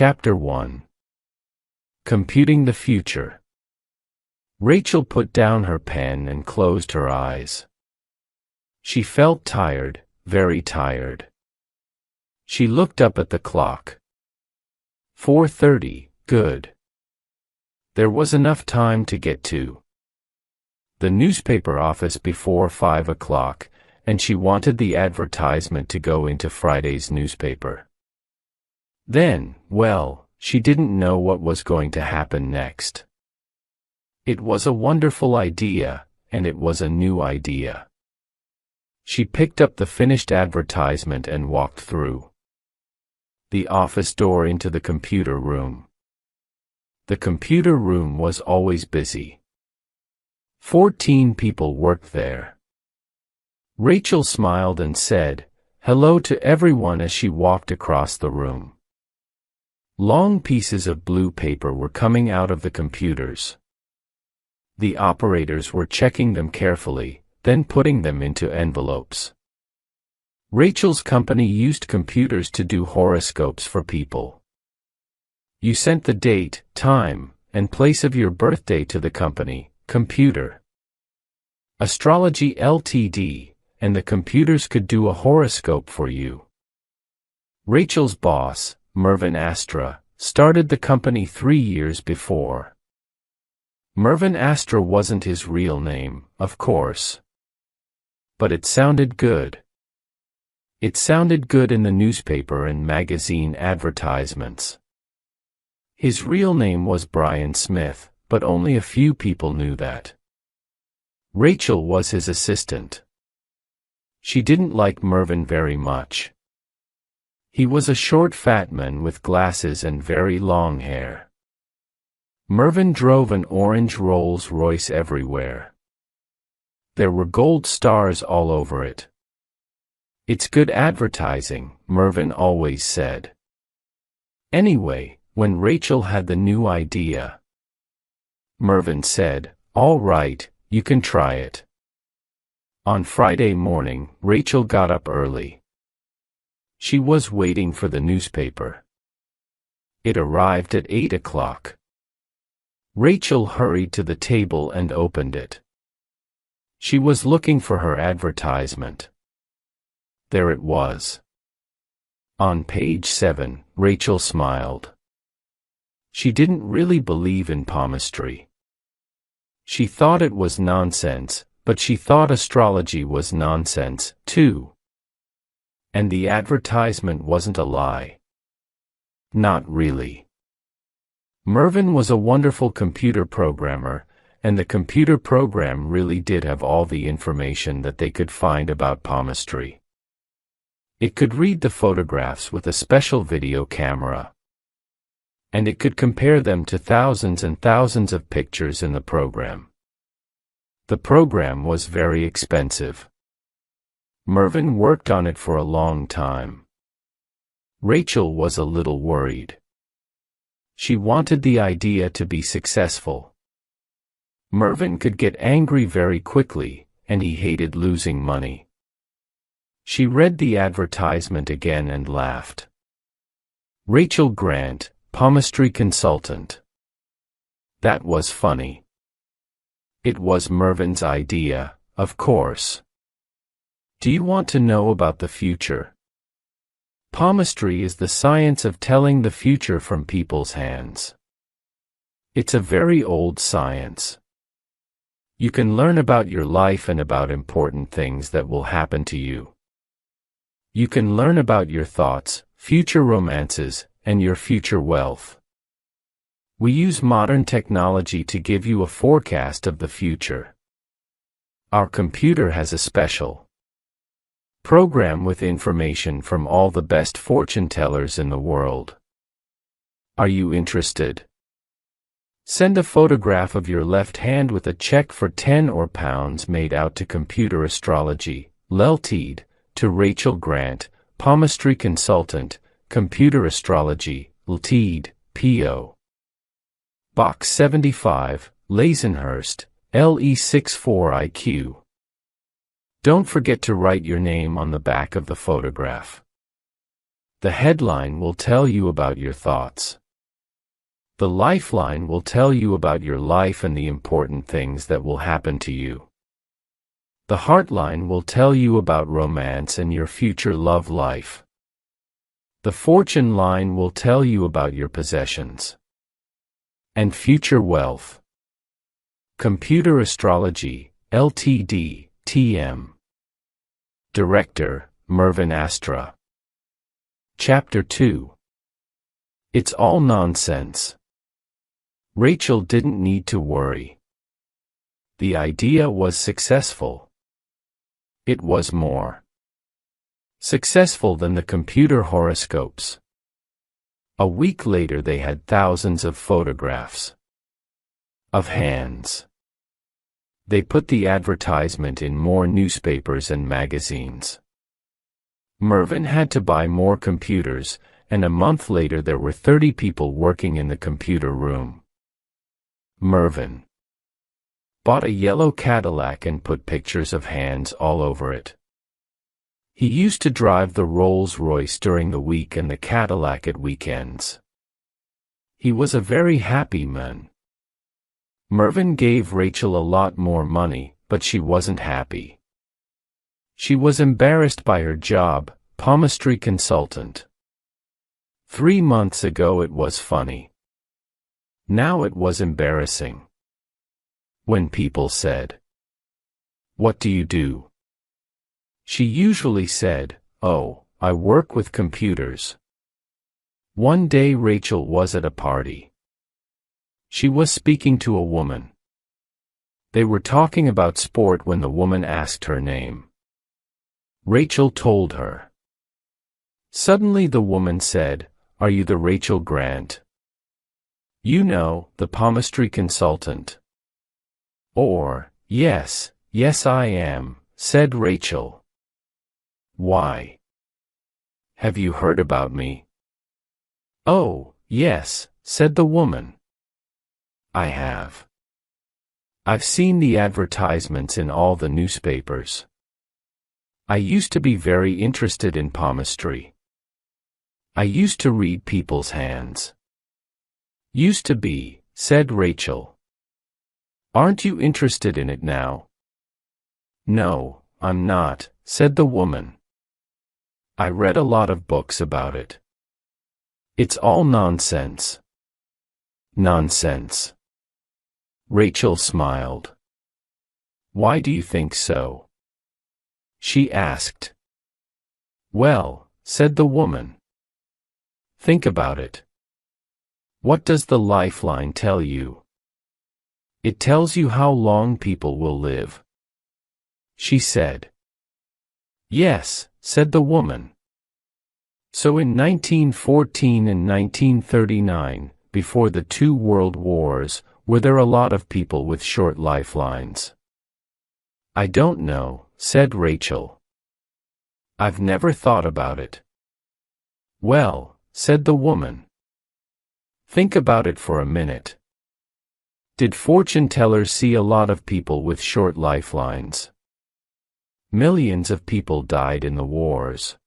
Chapter 1. Computing the Future. Rachel put down her pen and closed her eyes. She felt tired, very tired. She looked up at the clock. 4:30, good. There was enough time to get to the newspaper office before 5 o'clock, and she wanted the advertisement to go into Friday's newspaper. Then, well, she didn't know what was going to happen next. It was a wonderful idea, and it was a new idea. She picked up the finished advertisement and walked through the office door into the computer room. The computer room was always busy. 14 people worked there. Rachel smiled and said, "Hello" to everyone as she walked across the room. Long pieces of blue paper were coming out of the computers. The operators were checking them carefully, then putting them into envelopes. Rachel's company used computers to do horoscopes for people. You sent the date, time, and place of your birthday to the company, Computer Astrology Ltd., and the computers could do a horoscope for you. Rachel's boss, Mervyn Astra, started the company 3 years before. Mervyn Astra wasn't his real name, of course. But it sounded good. It sounded good in the newspaper and magazine advertisements. His real name was Brian Smith, but only a few people knew that. Rachel was his assistant. She didn't like Mervyn very much. He was a short fat man with glasses and very long hair. Mervyn drove an orange Rolls-Royce everywhere. There were gold stars all over it. "It's good advertising," Mervyn always said. Anyway, when Rachel had the new idea, Mervyn said, "All right, you can try it." On Friday morning, Rachel got up early. She was waiting for the newspaper. It arrived at 8 o'clock. Rachel hurried to the table and opened it. She was looking for her advertisement. There it was. On page 7, Rachel smiled. She didn't really believe in palmistry. She thought it was nonsense, but she thought astrology was nonsense, too. And the advertisement wasn't a lie. Not really. Mervyn was a wonderful computer programmer, and the computer program really did have all the information that they could find about palmistry. It could read the photographs with a special video camera. And it could compare them to thousands and thousands of pictures in the program. The program was very expensive. Mervyn worked on it for a long time. Rachel was a little worried. She wanted the idea to be successful. Mervyn could get angry very quickly, and he hated losing money. She read the advertisement again and laughed. Rachel Grant, palmistry consultant. That was funny. It was Mervyn's idea, of course. Do you want to know about the future? Palmistry is the science of telling the future from people's hands. It's a very old science. You can learn about your life and about important things that will happen to you. You can learn about your thoughts, future romances, and your future wealth. We use modern technology to give you a forecast of the future. Our computer has a special program with information from all the best fortune tellers in the world. Are you interested? Send a photograph of your left hand with a check for £10 or £1 made out to Computer Astrology, Ltd., to Rachel Grant, palmistry consultant, Computer Astrology, Ltd., P.O. Box 75, Lazenhurst, LE64IQ. Don't forget to write your name on the back of the photograph. The headline will tell you about your thoughts. The lifeline will tell you about your life and the important things that will happen to you. The heartline will tell you about romance and your future love life. The fortune line will tell you about your possessions and future wealth. Computer Astrology, Ltd., TM. Director, Mervyn Astra. Chapter 2. It's all nonsense. Rachel didn't need to worry. The idea was successful. It was more successful than the computer horoscopes. A week later they had thousands of photographs of hands. They put the advertisement in more newspapers and magazines. Mervyn had to buy more computers, and a month later there were 30 people working in the computer room. Mervyn bought a yellow Cadillac and put pictures of hands all over it. He used to drive the Rolls-Royce during the week and the Cadillac at weekends. He was a very happy man. Mervyn gave Rachel a lot more money, but she wasn't happy. She was embarrassed by her job, palmistry consultant. 3 months ago it was funny. Now it was embarrassing. When people said, "What do you do?" she usually said, "Oh, I work with computers." One day Rachel was at a party. She was speaking to a woman. They were talking about sport when the woman asked her name. Rachel told her. Suddenly the woman said, "Are you the Rachel Grant? You know, the palmistry consultant." Or, "Yes, yes I am," said Rachel. "Why? Have you heard about me?" "Oh, yes," said the woman. "I have. I've seen the advertisements in all the newspapers. I used to be very interested in palmistry. I used to read people's hands." "Used to be," said Rachel. "Aren't you interested in it now?" "No, I'm not," said the woman. "I read a lot of books about it. It's all nonsense." "Nonsense." Rachel smiled. "Why do you think so?" she asked. "Well," said the woman, "think about it. What does the lifeline tell you? It tells you how long people will live." She said. "Yes," said the woman. So in 1914 and 1939, before the 2 world wars, were there a lot of people with short lifelines? "I don't know," said Rachel. "I've never thought about it." "Well," said the woman, "think about it for a minute. Did fortune tellers see a lot of people with short lifelines? Millions of people died in the wars.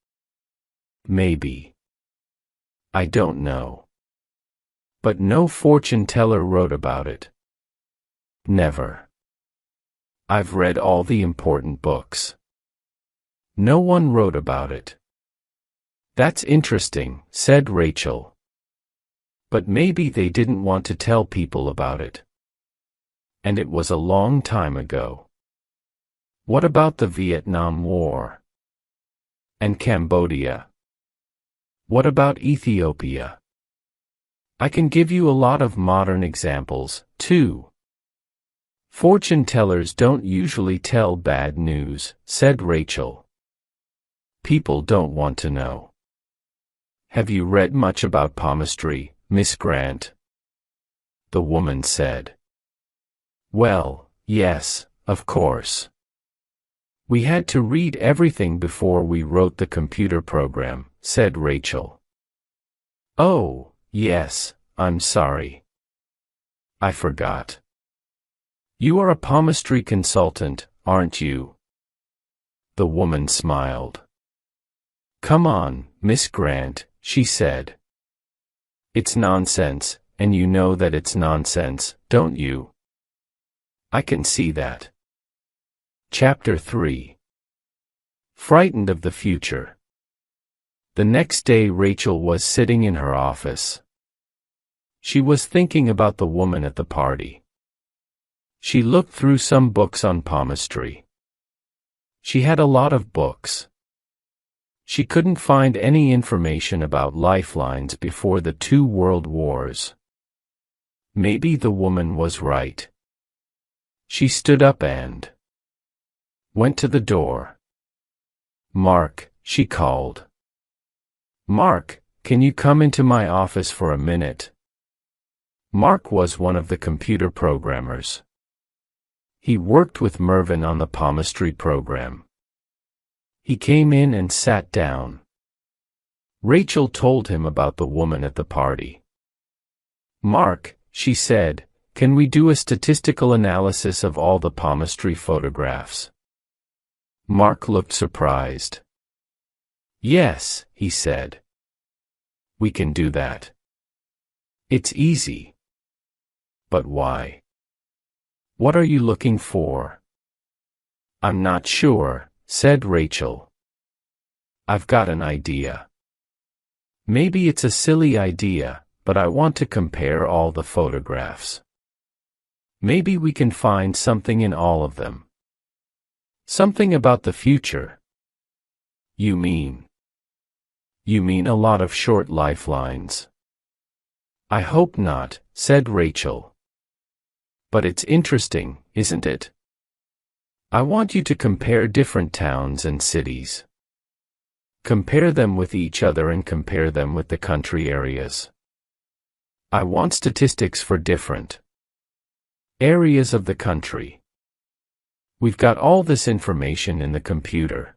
Maybe. I don't know. But no fortune teller wrote about it. Never. I've read all the important books. No one wrote about it." "That's interesting," said Rachel. "But maybe they didn't want to tell people about it. And it was a long time ago. What about the Vietnam War? And Cambodia? What about Ethiopia? I can give you a lot of modern examples, too." "Fortune tellers don't usually tell bad news," said Rachel. "People don't want to know." "Have you read much about palmistry, Miss Grant?" the woman said. "Well, yes, of course. We had to read everything before we wrote the computer program," said Rachel. "Oh, yes, I'm sorry. I forgot. You are a palmistry consultant, aren't you?" The woman smiled. "Come on, Miss Grant, she said. It's nonsense, and you know that it's nonsense, don't you? I can see that. Chapter 3. Frightened of the future. The next day Rachel was sitting in her office. She was thinking about the woman at the party. She looked through some books on palmistry. She had a lot of books. She couldn't find any information about lifelines before the 2 world wars. Maybe the woman was right. She stood up and went to the door. "Mark," she called. "Mark, can you come into my office for a minute?" Mark was one of the computer programmers. He worked with Mervyn on the palmistry program. He came in and sat down. Rachel told him about the woman at the party. "Mark," she said, "can we do a statistical analysis of all the palmistry photographs?" Mark looked surprised. "Yes," he said. "We can do that. It's easy." "But why? What are you looking for?" "I'm not sure," said Rachel. "I've got an idea. Maybe it's a silly idea, but I want to compare all the photographs. Maybe we can find something in all of them. Something about the future." You mean a lot of short lifelines?" "I hope not," said Rachel. "But it's interesting, isn't it? I want you to compare different towns and cities. Compare them with each other and compare them with the country areas. I want statistics for different areas of the country. We've got all this information in the computer.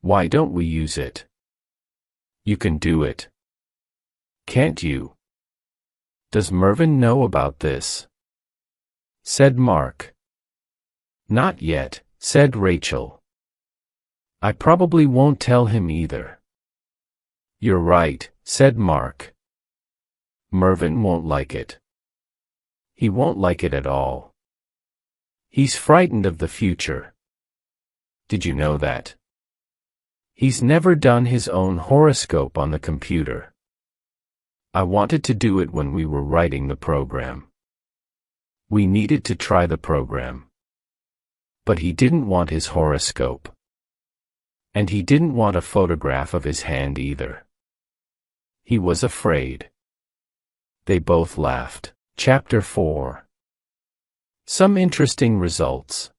Why don't we use it?" "You can do it. Can't you?" "Does Mervyn know about this?" said Mark. "Not yet," said Rachel. "I probably won't tell him either." "You're right," said Mark. "Mervyn won't like it. He won't like it at all. He's frightened of the future. Did you know that? He's never done his own horoscope on the computer. I wanted to do it when we were writing the program. We needed to try the program. But he didn't want his horoscope. And he didn't want a photograph of his hand either. He was afraid." They both laughed. Chapter 4. Some interesting results.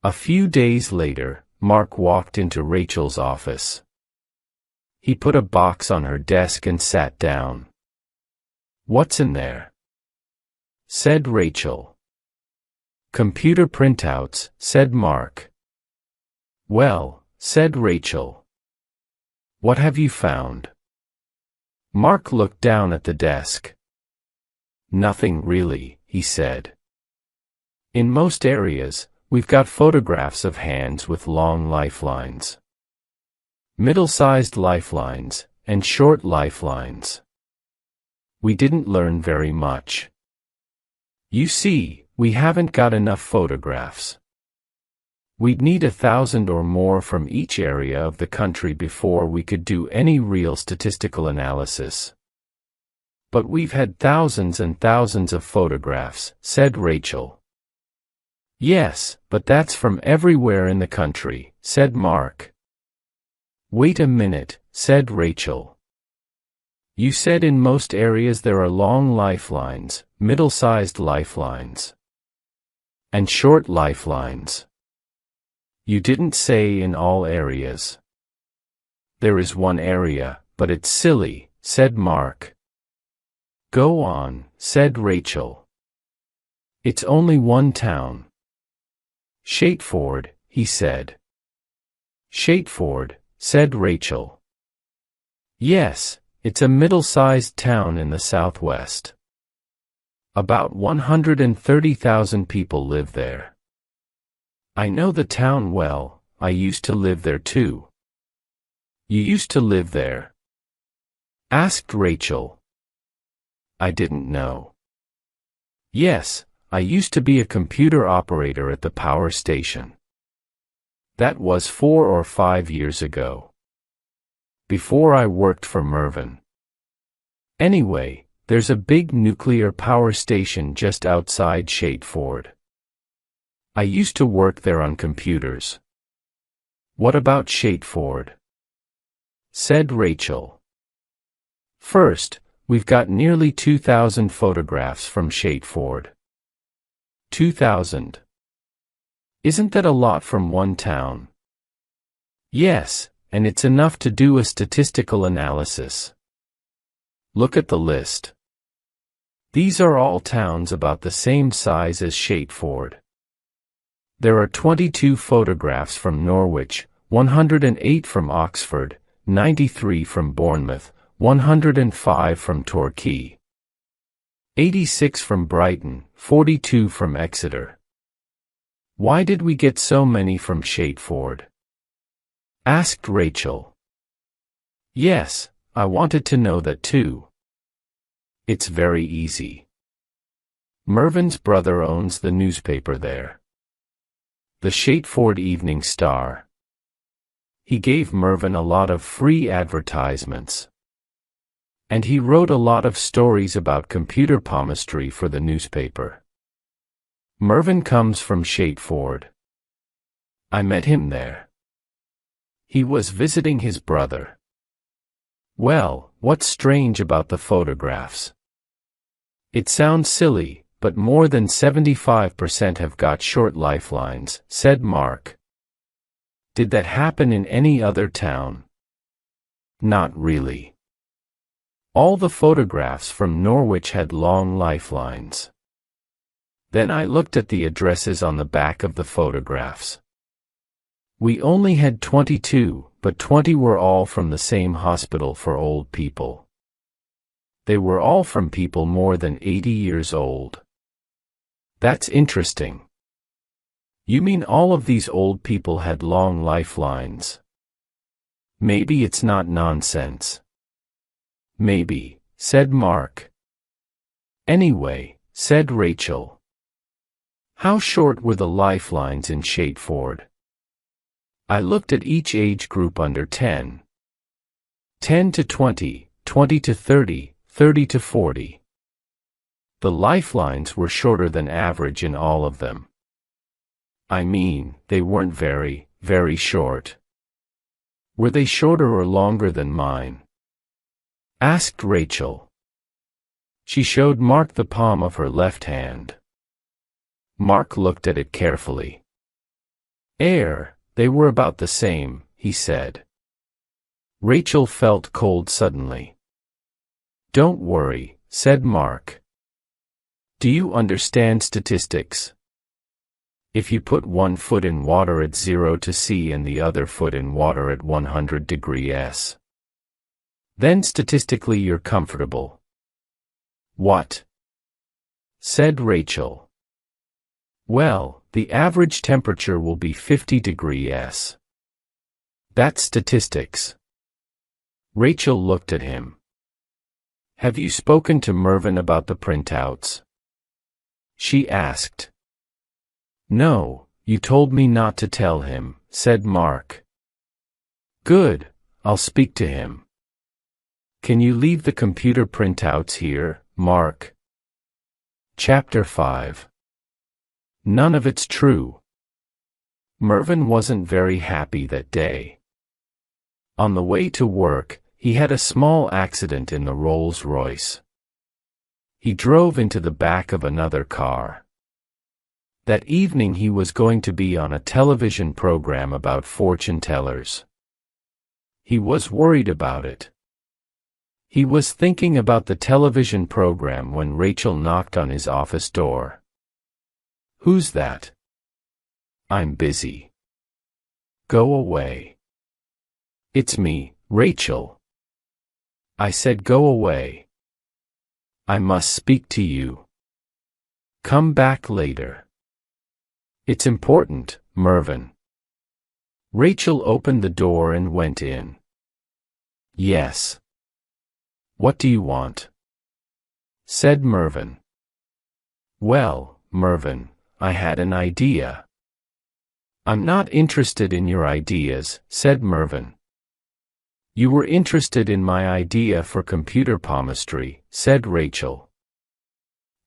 A few days later, Mark walked into Rachel's office. He put a box on her desk and sat down. "What's in there?" said Rachel. "Computer printouts," said Mark. "Well," said Rachel. "What have you found?" Mark looked down at the desk. "Nothing really," he said. "In most areas, we've got photographs of hands with long lifelines, middle-sized lifelines, and short lifelines. We didn't learn very much. You see, we haven't got enough photographs. We'd need 1,000 or more from each area of the country before we could do any real statistical analysis." "But we've had thousands and thousands of photographs," said Rachel. "Yes, but that's from everywhere in the country," said Mark. "Wait a minute," said Rachel. "You said in most areas there are long lifelines, middle-sized lifelines, and short lifelines. You didn't say in all areas." "There is one area, but it's silly," said Mark. "Go on," said Rachel. "It's only one town." "Chateford," he said. "Chateford," said Rachel. "Yes, it's a middle-sized town in the southwest. About 130,000 people live there. I know the town well, I used to live there too." "You used to live there?" asked Rachel. I didn't know. Yes, I used to be a computer operator at the power station. That was 4 or 5 years ago. Before I worked for Mervyn. Anyway, there's a big nuclear power station just outside Chateford. I used to work there on computers. What about Chateford? Said Rachel. First, we've got nearly 2,000 photographs from Chateford. 2,000. Isn't that a lot from one town? Yes, and it's enough to do a statistical analysis. Look at the list. These are all towns about the same size as Chateford. There are 22 photographs from Norwich, 108 from Oxford, 93 from Bournemouth, 105 from Torquay, 86 from Brighton, 42 from Exeter. Why did we get so many from Chateford? Asked Rachel. Yes, I wanted to know that too. It's very easy. Mervyn's brother owns the newspaper there. The Chateford Evening Star. He gave Mervyn a lot of free advertisements. And he wrote a lot of stories about computer palmistry for the newspaper. Mervyn comes from Chateford. I met him there. He was visiting his brother. Well, what's strange about the photographs? It sounds silly, but more than 75% have got short lifelines, said Mark. Did that happen in any other town? Not really. All the photographs from Norwich had long lifelines. Then I looked at the addresses on the back of the photographs. We only had 22, but 20 were all from the same hospital for old people. They were all from people more than 80 years old. That's interesting. You mean all of these old people had long lifelines? Maybe it's not nonsense. Maybe, said Mark. Anyway, said Rachel. How short were the lifelines in Chateford? I looked at each age group under 10. 10 to 20, 20 to 30, 30 to 40. The lifelines were shorter than average in all of them. I mean, they weren't very, very short. Were they shorter or longer than mine? Asked Rachel. She showed Mark the palm of her left hand. Mark looked at it carefully. They were about the same, he said. Rachel felt cold suddenly. Don't worry, said Mark. Do you understand statistics? If you put one foot in water at 0 to C and the other foot in water at 100 degrees S, then statistically you're comfortable. What? Said Rachel. Well, the average temperature will be 50 degrees S. That's statistics. Rachel looked at him. Have you spoken to Mervyn about the printouts? She asked. No, you told me not to tell him, said Mark. Good, I'll speak to him. Can you leave the computer printouts here, Mark? Chapter 5. None of it's true. Mervyn wasn't very happy that day. On the way to work, he had a small accident in the Rolls-Royce. He drove into the back of another car. That evening he was going to be on a television program about fortune tellers. He was worried about it. He was thinking about the television program when Rachel knocked on his office door. Who's that? I'm busy. Go away. It's me, Rachel. I said go away. I must speak to you. Come back later. It's important, Mervyn. Rachel opened the door and went in. Yes. What do you want? Said Mervyn. Well, Mervyn, I had an idea. I'm not interested in your ideas, said Mervyn. You were interested in my idea for computer palmistry, said Rachel.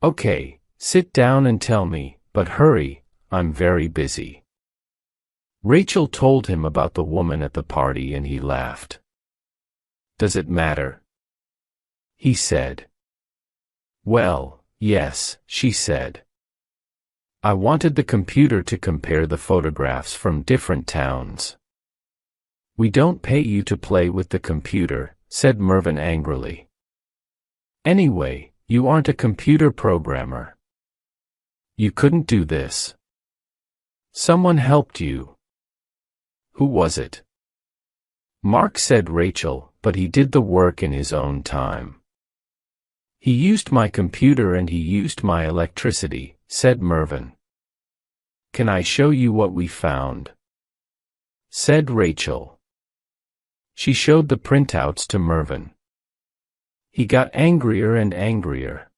Okay, sit down and tell me, but hurry, I'm very busy. Rachel told him about the woman at the party and he laughed. Does it matter? He said. Well, yes, she said. I wanted the computer to compare the photographs from different towns. We don't pay you to play with the computer, said Mervyn angrily. Anyway, you aren't a computer programmer. You couldn't do this. Someone helped you. Who was it? Mark, said Rachel, but he did the work in his own time. He used my computer and he used my electricity, said Mervyn. Can I show you what we found? Said Rachel. She showed the printouts to Mervyn. He got angrier and angrier.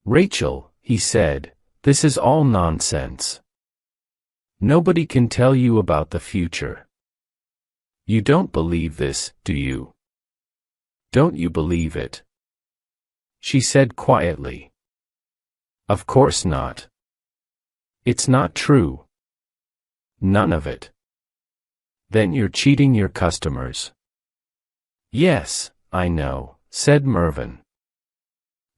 Rachel, he said, this is all nonsense. Nobody can tell you about the future. You don't believe this, do you? Don't you believe it? She said quietly. Of course not. It's not true. None of it. Then you're cheating your customers. Yes, I know, said Mervyn.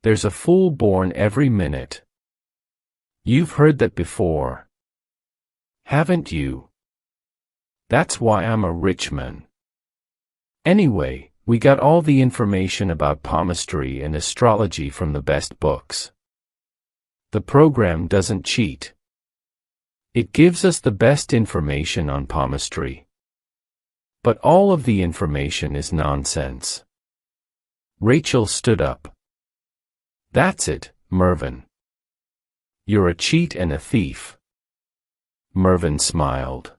There's a fool born every minute. You've heard that before. Haven't you? That's why I'm a rich man. Anyway, we got all the information about palmistry and astrology from the best books. The program doesn't cheat. It gives us the best information on palmistry. But all of the information is nonsense. Rachel stood up. That's it, Mervyn. You're a cheat and a thief. Mervyn smiled.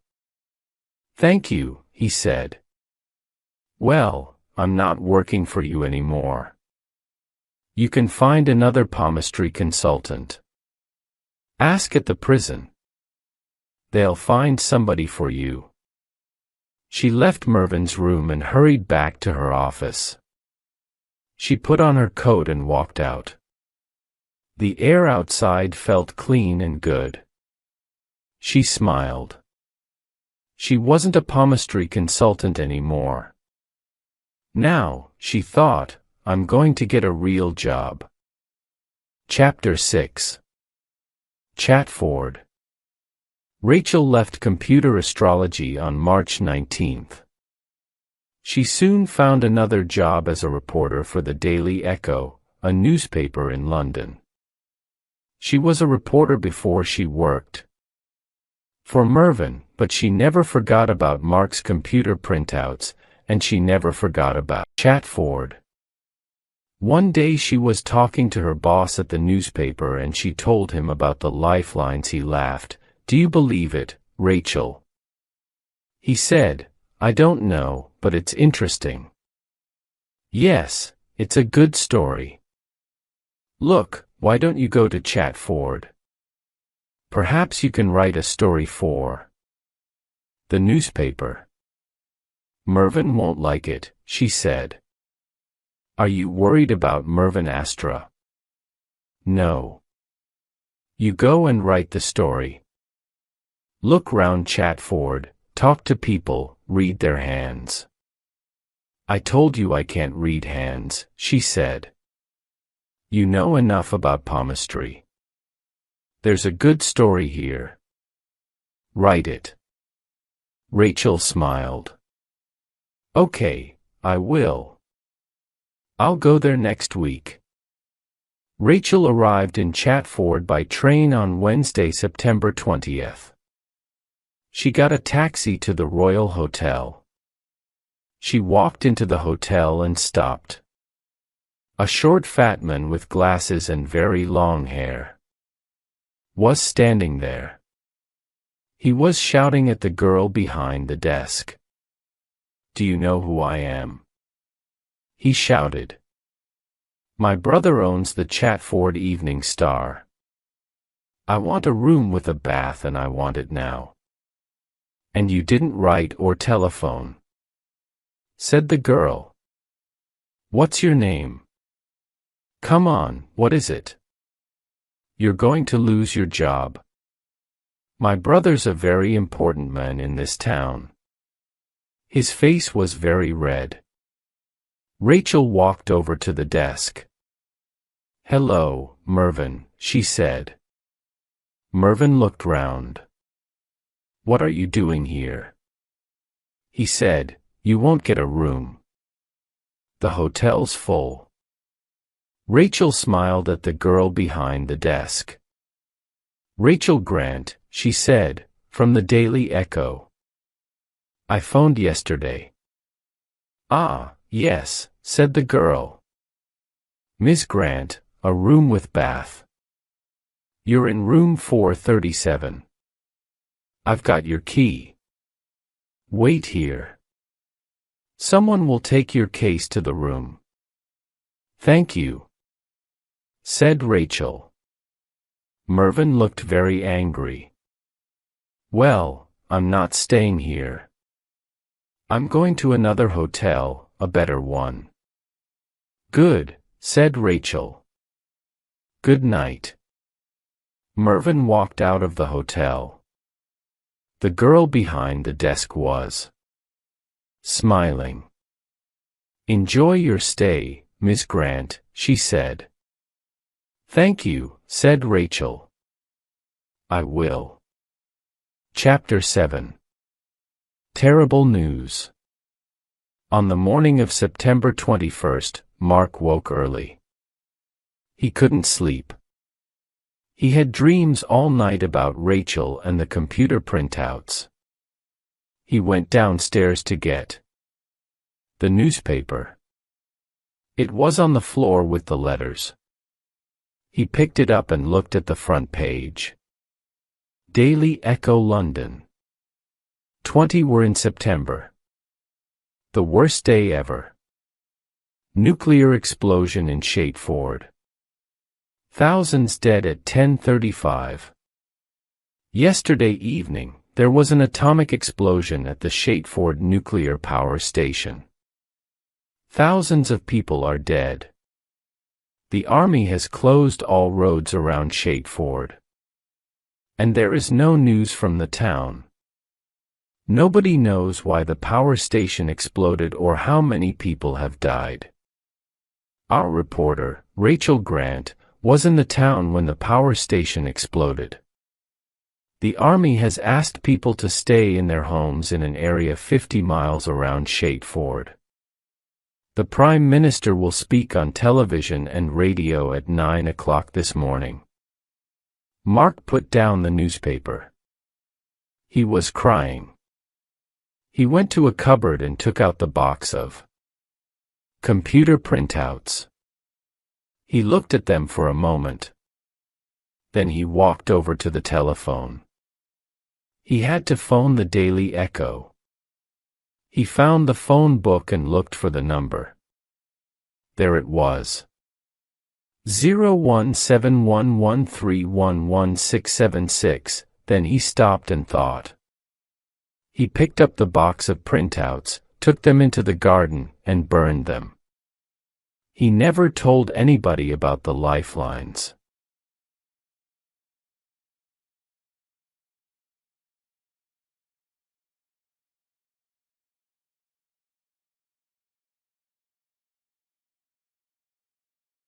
Thank you, he said. Well, I'm not working for you anymore. You can find another palmistry consultant. Ask at the prison. They'll find somebody for you. She left Mervyn's room and hurried back to her office. She put on her coat and walked out. The air outside felt clean and good. She smiled. She wasn't a palmistry consultant anymore. Now, she thought, I'm going to get a real job. Chapter 6. Chateford. Rachel left computer astrology on March 19th. She soon found another job as a reporter for the Daily Echo, a newspaper in London. She was a reporter before she worked for Mervyn, but she never forgot about Mark's computer printouts, and she never forgot about Chateford. One day she was talking to her boss at the newspaper and she told him about the lifelines. He laughed. Do you believe it, Rachel? He said, I don't know, but it's interesting. Yes, it's a good story. Look, why don't you go to Chateford? Perhaps you can write a story for the newspaper. Mervyn won't like it, she said. Are you worried about Mervyn Astra? No. You go and write the story. Look round Chateford, talk to people, read their hands. I told you I can't read hands, she said. You know enough about palmistry. There's a good story here. Write it. Rachel smiled. Okay, I will. I'll go there next week. Rachel arrived in Chateford by train on Wednesday, September 20th. She got a taxi to the Royal Hotel. She walked into the hotel and stopped. A short fat man with glasses and very long hair was standing there. He was shouting at the girl behind the desk. Do you know who I am? he shouted. My brother owns the Chatford Evening Star. I want a room with a bath and I want it now. And you didn't write or telephone, said the girl. What's your name? Come on, what is it? You're going to lose your job. My brother's a very important man in this town. His face was very red. Rachel walked over to the desk. Hello, Mervyn, she said. Mervyn looked round. What are you doing here? He said, you won't get a room. The hotel's full. Rachel smiled at the girl behind the desk. Rachel Grant, she said, from the Daily Echo. I phoned yesterday. Ah, yes, said the girl. Miss Grant, a room with bath. You're in room 437. I've got your key. Wait here. Someone will take your case to the room. Thank you, said Rachel. Mervyn looked very angry. Well, I'm not staying here. I'm going to another hotel, a better one. Good, said Rachel. Good night. Mervyn walked out of the hotel. The girl behind the desk was smiling. Enjoy your stay, Miss Grant, she said. Thank you, said Rachel. I will. Chapter 7. Terrible news. On the morning of September 21st, Mark woke early. He couldn't sleep. He had dreams all night about Rachel and the computer printouts. He went downstairs to get the newspaper. It was on the floor with the letters. He picked it up and looked at the front page. Daily Echo London. 20 were in September. The worst day ever. Nuclear explosion in Chateford. Thousands dead at 10:35. Yesterday evening, there was an atomic explosion at the Chateford nuclear power station. Thousands of people are dead. The army has closed all roads around Chateford. And there is no news from the town. Nobody knows why the power station exploded or how many people have died. Our reporter, Rachel Grant, was in the town when the power station exploded. The army has asked people to stay in their homes in an area 50 miles around Chateford. The Prime Minister will speak on television and radio at 9 o'clock this morning. Mark put down the newspaper. He was crying. He went to a cupboard and took out the box of computer printouts. He looked at them for a moment. Then he walked over to the telephone. He had to phone the Daily Echo. He found the phone book and looked for the number. There it was. 01711311676. Then he stopped and thought. He picked up the box of printouts, took them into the garden, and burned them. He never told anybody about the lifelines.